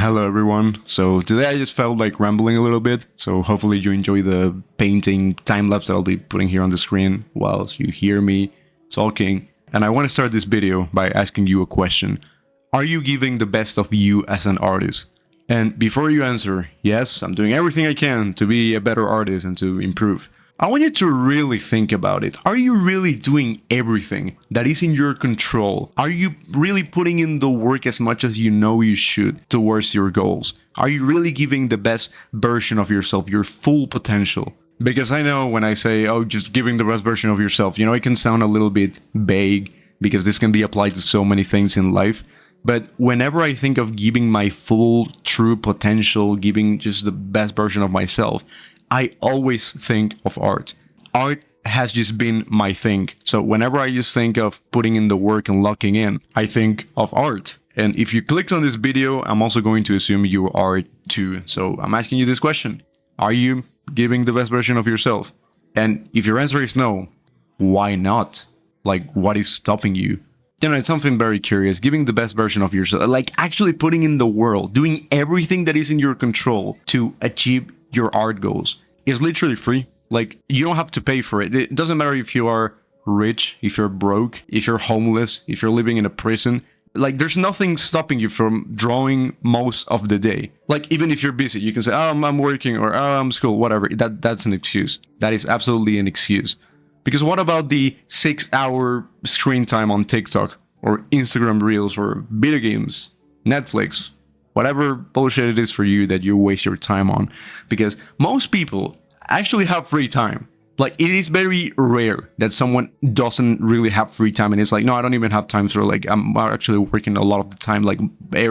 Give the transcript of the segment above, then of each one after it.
Hello everyone. So today I just felt like rambling a little bit, so hopefully you enjoy the painting time-lapse that I'll be putting here on the screen while you hear me talking. And I want to start this video by asking you a question. Are you giving the best of you as an artist? And before you answer, yes, I'm doing everything I can to be a better artist and to improve, I want you to really think about it. Are you really doing everything that is in your control? Are you really putting in the work as much as you know you should towards your goals? Are you really giving the best version of yourself, your full potential? Because I know when I say, oh, just giving the best version of yourself, it can sound a little bit vague because this can be applied to so many things in life. But whenever I think of giving my full, true potential, giving just the best version of myself, I always think of art. Art has just been my thing. So whenever I just think of putting in the work and locking in, I think of art. And if you clicked on this video, I'm also going to assume you are too. So I'm asking you this question. Are you giving the best version of yourself? And if your answer is no, why not? Like, what is stopping you? It's something very curious. Giving the best version of yourself, like actually putting in the world, doing everything that is in your control to achieve your art goals is literally free. Like, you don't have to pay for it. It doesn't matter if you are rich, if you're broke, if you're homeless, if you're living in a prison. Like, there's nothing stopping you from drawing most of the day. Like, even if you're busy, you can say, oh, I'm working, or oh, I'm school, whatever. That's an excuse. That is absolutely an excuse. Because what about the 6-hour screen time on TikTok or Instagram Reels or video games, Netflix, whatever bullshit it is for you that you waste your time on? Because most people actually have free time. Like, it is very rare that someone doesn't really have free time and it's like, no, I don't even have time for, like, I'm actually working a lot of the time, like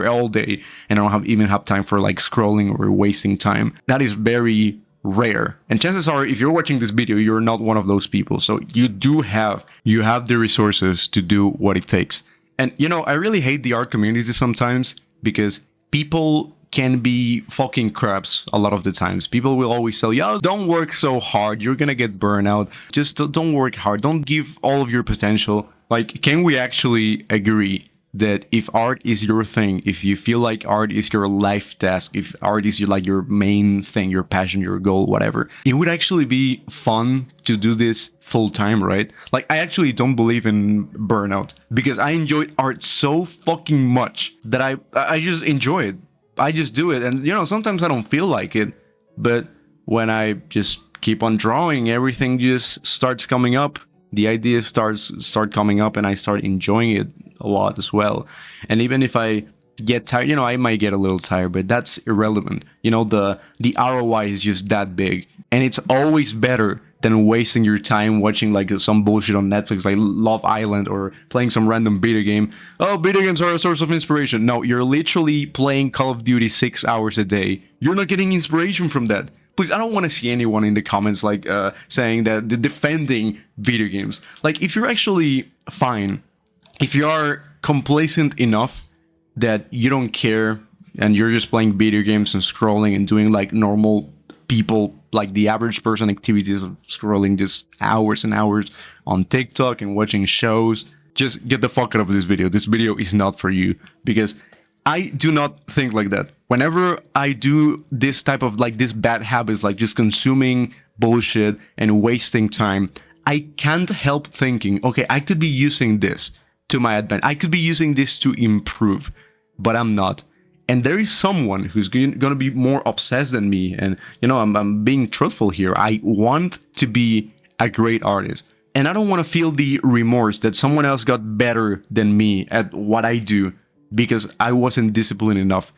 all day, and I don't even have time for like scrolling or wasting time. That is very rare. And chances are, if you're watching this video, you're not one of those people. So you have the resources to do what it takes. And I really hate the art community sometimes because people can be fucking craps a lot of the times. People will always tell you, oh, don't work so hard, you're gonna get burnout. Just don't work hard, don't give all of your potential. Like, can we actually agree that if art is your thing, if you feel like art is your life task, if art is your main thing, your passion, your goal, whatever, it would actually be fun to do this full time, right? Like, I actually don't believe in burnout because I enjoy art so fucking much that I just enjoy it. I just do it, and sometimes I don't feel like it, but when I just keep on drawing, everything just starts coming up. The ideas start coming up, and I start enjoying it a lot as well. And even if I get tired, I might get a little tired, but that's irrelevant. The ROI is just that big, and it's always better than wasting your time watching like some bullshit on Netflix, like Love Island, or playing some random video game. Oh, video games are a source of inspiration. No, you're literally playing Call of Duty 6 hours a day. You're not getting inspiration from that. Please, I don't want to see anyone in the comments like saying that defending video games. Like, if you're actually fine, if you are complacent enough that you don't care and you're just playing video games and scrolling and doing like normal people, like the average person activities of scrolling just hours and hours on TikTok and watching shows, just get the fuck out of this video. This video is not for you, because I do not think like that. Whenever I do this type of like this bad habits, like just consuming bullshit and wasting time, I can't help thinking, okay, I could be using this to my advantage. I could be using this to improve, but I'm not. And there is someone who's going to be more obsessed than me. And, I'm being truthful here. I want to be a great artist. And I don't want to feel the remorse that someone else got better than me at what I do because I wasn't disciplined enough,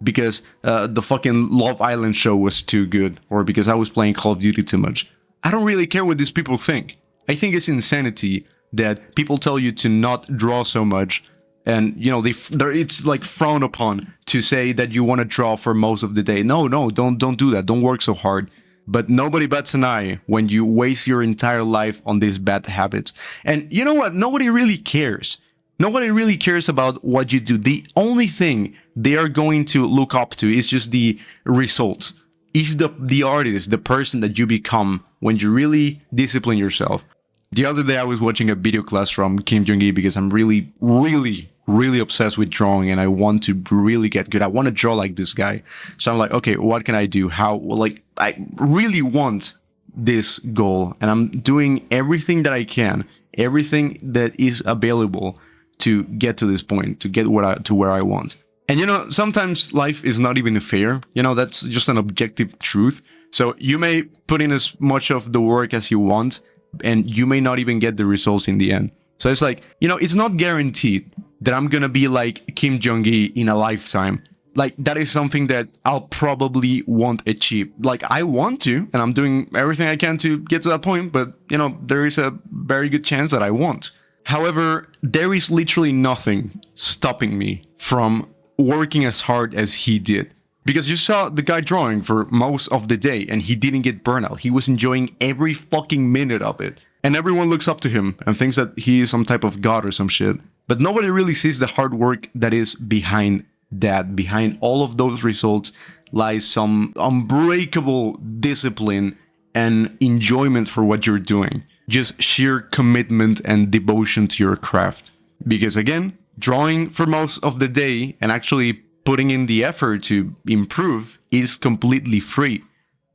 because the fucking Love Island show was too good, or because I was playing Call of Duty too much. I don't really care what these people think. I think it's insanity that people tell you to not draw so much. And, it's like frowned upon to say that you want to draw for most of the day. No, don't do that. Don't work so hard. But nobody bats an eye when you waste your entire life on these bad habits. And you know what? Nobody really cares. Nobody really cares about what you do. The only thing they are going to look up to is just the results. Is the artist, the person that you become when you really discipline yourself. The other day I was watching a video class from Kim Jong-il because I'm really, really really obsessed with drawing and I want to really get good. I want to draw like this guy. So I'm like, okay, what can I do? How, well, like, I really want this goal and I'm doing everything that I can, everything that is available to get to this point, to get to where I want. And you know, sometimes life is not even fair. You know, that's just an objective truth. So you may put in as much of the work as you want and you may not even get the results in the end. So it's like, you know, it's not guaranteed that I'm gonna be like Kim Jong-il in a lifetime. Like, that is something that I'll probably won't achieve. Like, I want to, and I'm doing everything I can to get to that point, but, you know, there is a very good chance that I won't. However, there is literally nothing stopping me from working as hard as he did. Because you saw the guy drawing for most of the day, and he didn't get burnout. He was enjoying every fucking minute of it. And everyone looks up to him and thinks that he is some type of god or some shit. But nobody really sees the hard work that is behind that. Behind all of those results lies some unbreakable discipline and enjoyment for what you're doing. Just sheer commitment and devotion to your craft. Because again, drawing for most of the day and actually putting in the effort to improve is completely free.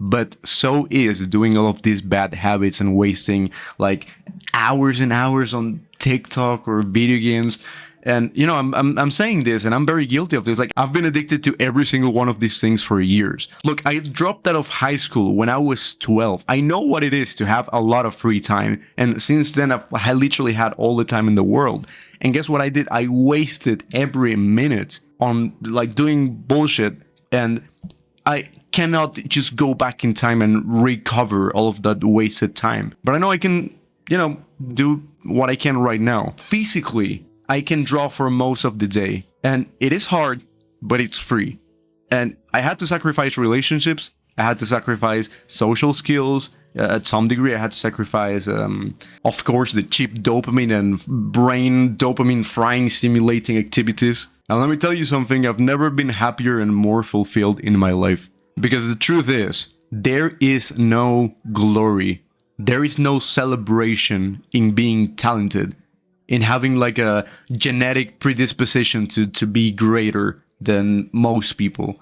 But so is doing all of these bad habits and wasting like hours and hours on TikTok or video games. And you know, I'm saying this and I'm very guilty of this. Like, I've been addicted to every single one of these things for years. Look, I dropped out of high school when I was 12. I know what it is to have a lot of free time. And since then, I literally had all the time in the world. And guess what I did? I wasted every minute on like doing bullshit. And I cannot just go back in time and recover all of that wasted time. But I know I can, you know, do what I can right now. Physically, I can draw for most of the day. And it is hard, but it's free. And I had to sacrifice relationships. I had to sacrifice social skills. At some degree, I had to sacrifice, of course, the cheap dopamine and brain dopamine frying stimulating activities. Now, let me tell you something. I've never been happier and more fulfilled in my life. Because the truth is, there is no glory. There is no celebration in being talented, in having like a genetic predisposition to be greater than most people.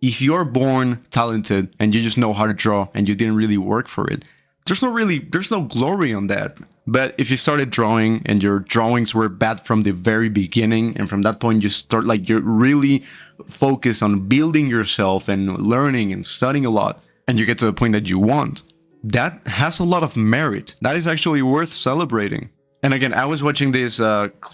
If you're born talented and you just know how to draw and you didn't really work for it, there's no glory on that. But if you started drawing and your drawings were bad from the very beginning, and from that point you start like you're really focused on building yourself and learning and studying a lot, and you get to the point that you want, that has a lot of merit. That is actually worth celebrating. And again, I was watching this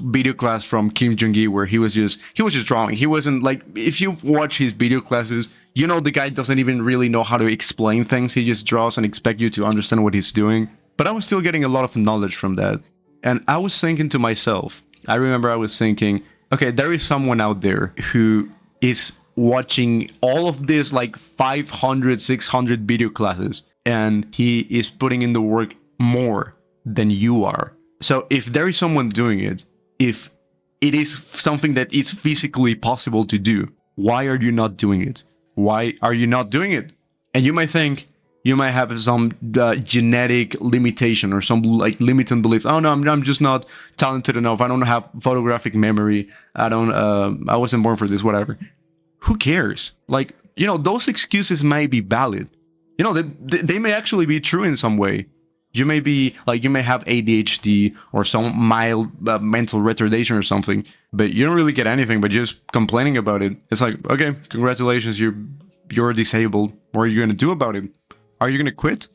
video class from Kim Jong-il where he was just drawing. He wasn't like, if you watch his video classes, you know the guy doesn't even really know how to explain things. He just draws and expects you to understand what he's doing. But I was still getting a lot of knowledge from that. And I was thinking to myself, I remember I was thinking, okay, there is someone out there who is watching all of this like 500, 600 video classes, and he is putting in the work more than you are. So if there is someone doing it, if it is something that is physically possible to do, why are you not doing it? Why are you not doing it? And you might think, you might have some genetic limitation or some like limiting belief. Oh no, I'm just not talented enough. I don't have photographic memory. I wasn't born for this, whatever. Who cares? Like, you know, those excuses may be valid. You know, they may actually be true in some way. You may be like, you may have ADHD or some mild mental retardation or something, but you don't really get anything but just complaining about it. It's like, okay, congratulations, you're disabled. What are you going to do about it? Are you going to quit?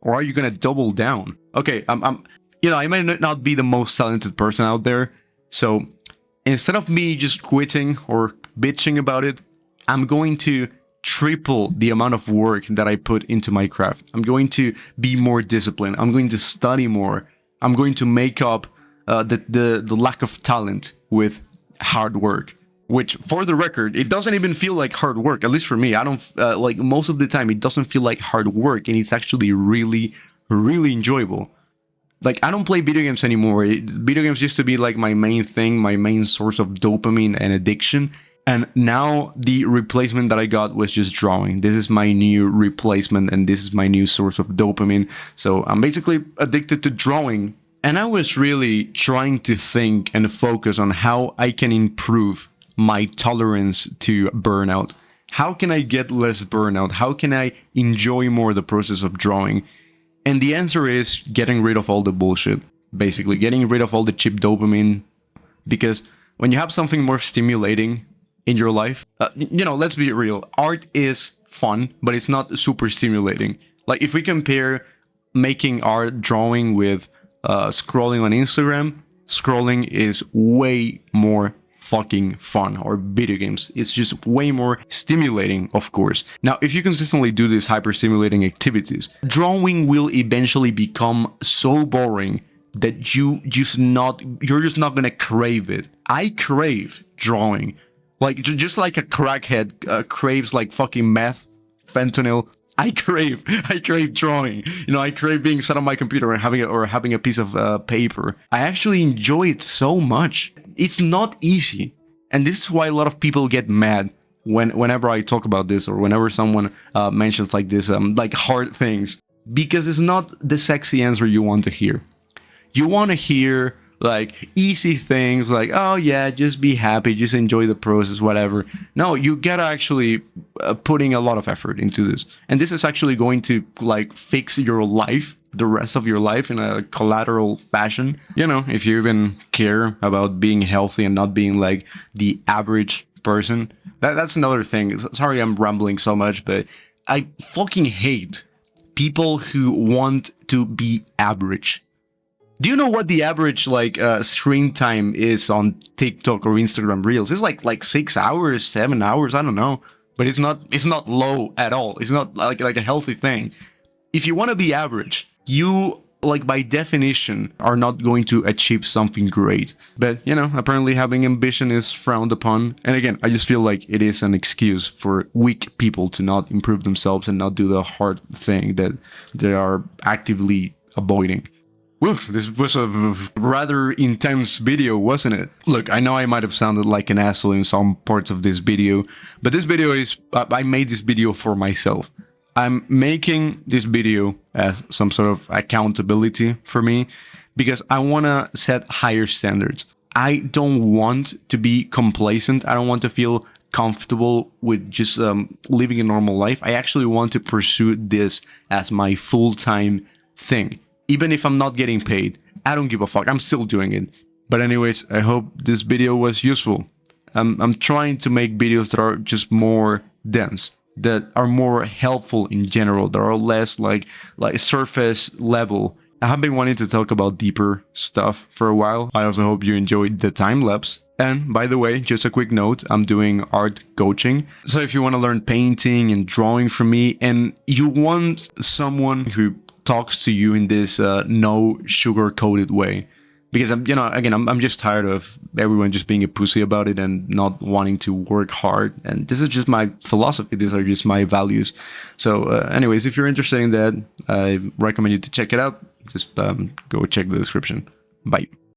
Or are you going to double down? Okay, you know, I might not be the most talented person out there. So instead of me just quitting or bitching about it, I'm going to triple the amount of work that I put into my craft. I'm going to be more disciplined. I'm going to study more. I'm going to make up the lack of talent with hard work. Which, for the record, it doesn't even feel like hard work. At least for me, I don't like most of the time. It doesn't feel like hard work, and it's actually really, really enjoyable. Like, I don't play video games anymore. Video games used to be like my main thing, my main source of dopamine and addiction. And now the replacement that I got was just drawing. This is my new replacement, and this is my new source of dopamine. So I'm basically addicted to drawing And I was really trying to think and focus on how I can improve my tolerance to burnout. How can I get less burnout? How can I enjoy more the process of drawing? And the answer is getting rid of all the bullshit. Basically, getting rid of all the cheap dopamine. Because when you have something more stimulating in your life, let's be real. Art is fun, but it's not super stimulating. Like if we compare making art, drawing with scrolling on Instagram, scrolling is way more fucking fun. Or video games, it's just way more stimulating, of course. Now, if you consistently do these hyper stimulating activities, drawing will eventually become so boring that you're just not gonna crave it. I crave drawing, like just like a crackhead craves like fucking meth, fentanyl. I crave drawing. I crave being sat on my computer and having a piece of paper. I actually enjoy it so much. It's not easy, and this is why a lot of people get mad whenever I talk about this, or whenever someone mentions like this, like hard things, because it's not the sexy answer you want to hear. You want to hear like easy things, like, oh yeah, just be happy, just enjoy the process, whatever. No, you gotta actually putting a lot of effort into this, and this is actually going to like fix your life, the rest of your life, in a collateral fashion. If you even care about being healthy and not being like the average person, that's another thing. Sorry, I'm rambling so much, but I fucking hate people who want to be average. Do you know what the average screen time is on TikTok or Instagram Reels? It's like 6 hours, 7 hours, I don't know. But it's not low at all. It's not like a healthy thing. If you want to be average, you by definition are not going to achieve something great. But apparently having ambition is frowned upon. And again, I just feel like it is an excuse for weak people to not improve themselves and not do the hard thing that they are actively avoiding. Whew, this was a rather intense video, wasn't it? Look, I know I might have sounded like an asshole in some parts of this video, but this video is... I made this video for myself. I'm making this video as some sort of accountability for me, because I want to set higher standards. I don't want to be complacent. I don't want to feel comfortable with just living a normal life. I actually want to pursue this as my full-time thing. Even if I'm not getting paid, I don't give a fuck. I'm still doing it. But anyways, I hope this video was useful. I'm trying to make videos that are just more dense, that are more helpful in general, that are less like surface level. I have been wanting to talk about deeper stuff for a while. I also hope you enjoyed the time lapse. And by the way, just a quick note, I'm doing art coaching. So if you want to learn painting and drawing from me, and you want someone who talks to you in this no sugar-coated way, because I'm just tired of everyone just being a pussy about it and not wanting to work hard. And this is just my philosophy. These are just my values. So anyways, if you're interested in that, I recommend you to check it out. Just go check the description. Bye.